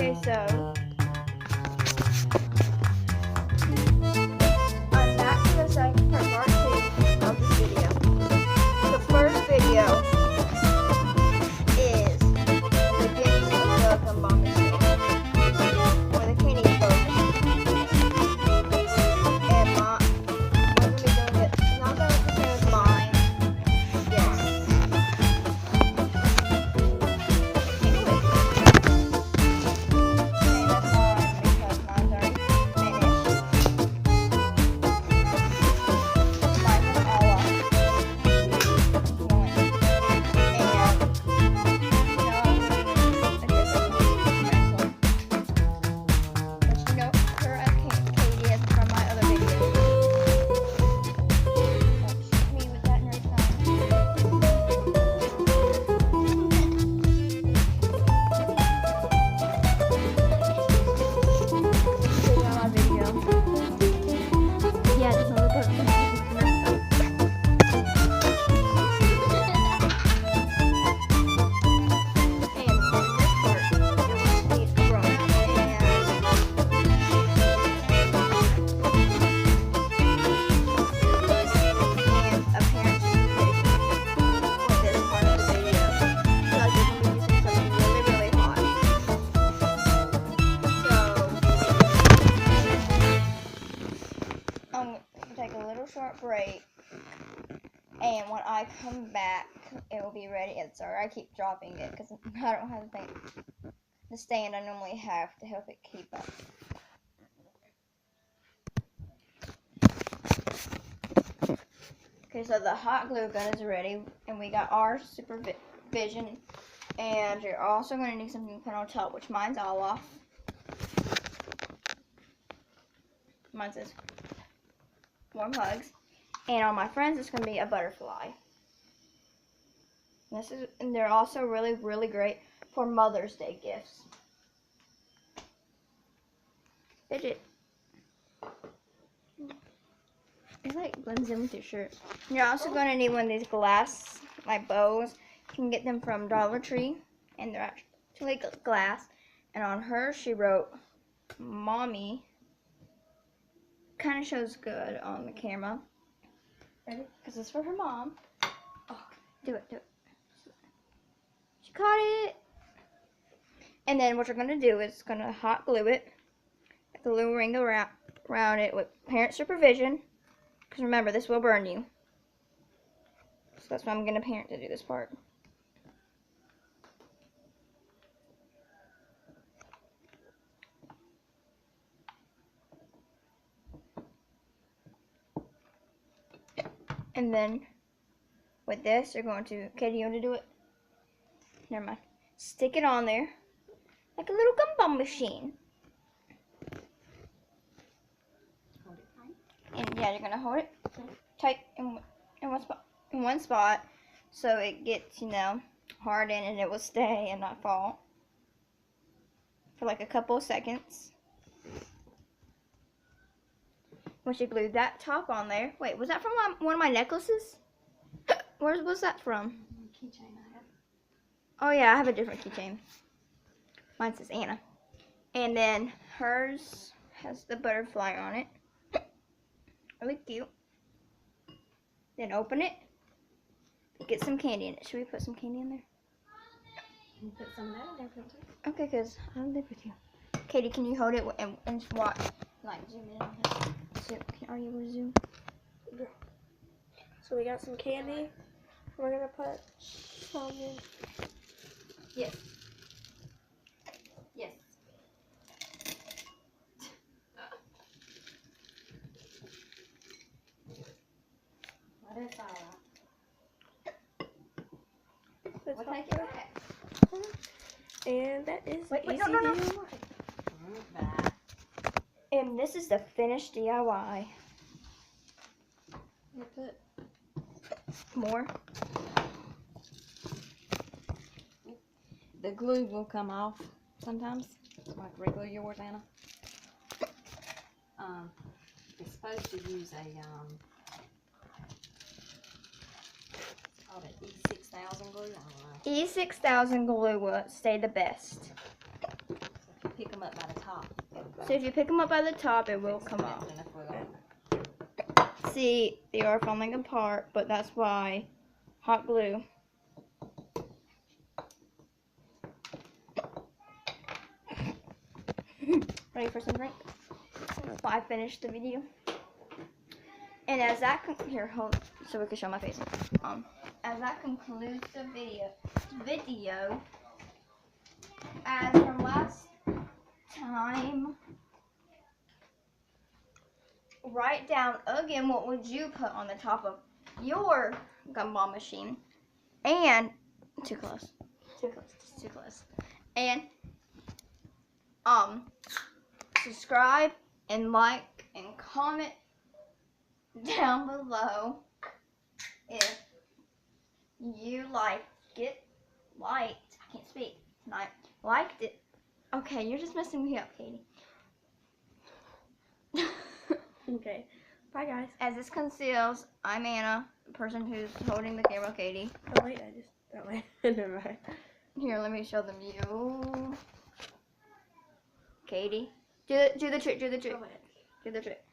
Okay, so I'm back to the second part 2 of this video. The first video is the beginning of the gumball machine, or the candy boat machine. And we're gonna be doing it. It's not gonna be the same as mine. Yes. Take a little short break, and when I come back it will be ready. And sorry, I keep dropping it because I don't have the stand I normally have to help it keep up. Okay, so the hot glue gun is ready, and we got our supervision, and you're also going to need something to put on top, which mine's all off. Mine says warm hugs, and on my friends it's going to be a butterfly. And they're also really, really great for Mother's Day gifts. Fidget. It like blends in with your shirt. You're also going to need one of these glass like bows. You can get them from Dollar Tree, and they're actually glass. And on her she wrote Mommy. Kind of shows good on the camera. Ready? Because it's for her mom. Oh, do it, do it. She caught it. And then what you're going to do is going to hot glue it. The little ring around it with parent supervision. Because remember, this will burn you. So that's why I'm going to parent to do this part. And then with this, you're going to, Katie, you want to do it? Never mind. Stick it on there like a little gumball machine. Hold it tight. And yeah, you're going to hold it tight in one spot so it gets, hardened, and it will stay and not fall for like a couple of seconds. Once you glue that top on there. Wait, was that from one of my necklaces? Where was that from? Keychain I have. Oh yeah, I have a different keychain. Mine says Anna. And then hers has the butterfly on it. Really cute. Then open it. Get some candy in it. Should we put some candy in there? You put some of that in there, Quincy. Okay, because I live with you. Katie, can you hold it and watch? Like, zoom in on this. Are you able to zoom? Yeah. So we got some candy. We're gonna put some in. Yes. Yes. Well, that's all right. Let's We'll take it back. And that is Wait, easy no. DIY. Bye. And this is the finished DIY. You put More. The glue will come off sometimes. Like reglue yours, Anna. It's supposed to use a it's called an E6000 glue. I don't know. E6000 glue will stay the best. So if you pick them up by the top. So if you pick them up by the top, it will come off. See, they are falling apart, but that's why hot glue. Ready for some drink? Well, I finished the video. And as that here, hold so we can show my face. As that concludes the video, as from last time, write down again what would you put on the top of your gumball machine, and too close, and subscribe and like and comment down below if you liked it. I can't speak tonight. Liked it. Okay, you're just messing me up, Katie. Okay. Bye, guys. As this conceals, I'm Anna, the person who's holding the camera, Katie. Oh, wait, I just, that way. Never mind. Here, let me show them you. Katie. Do the trick, Go ahead. do the trick.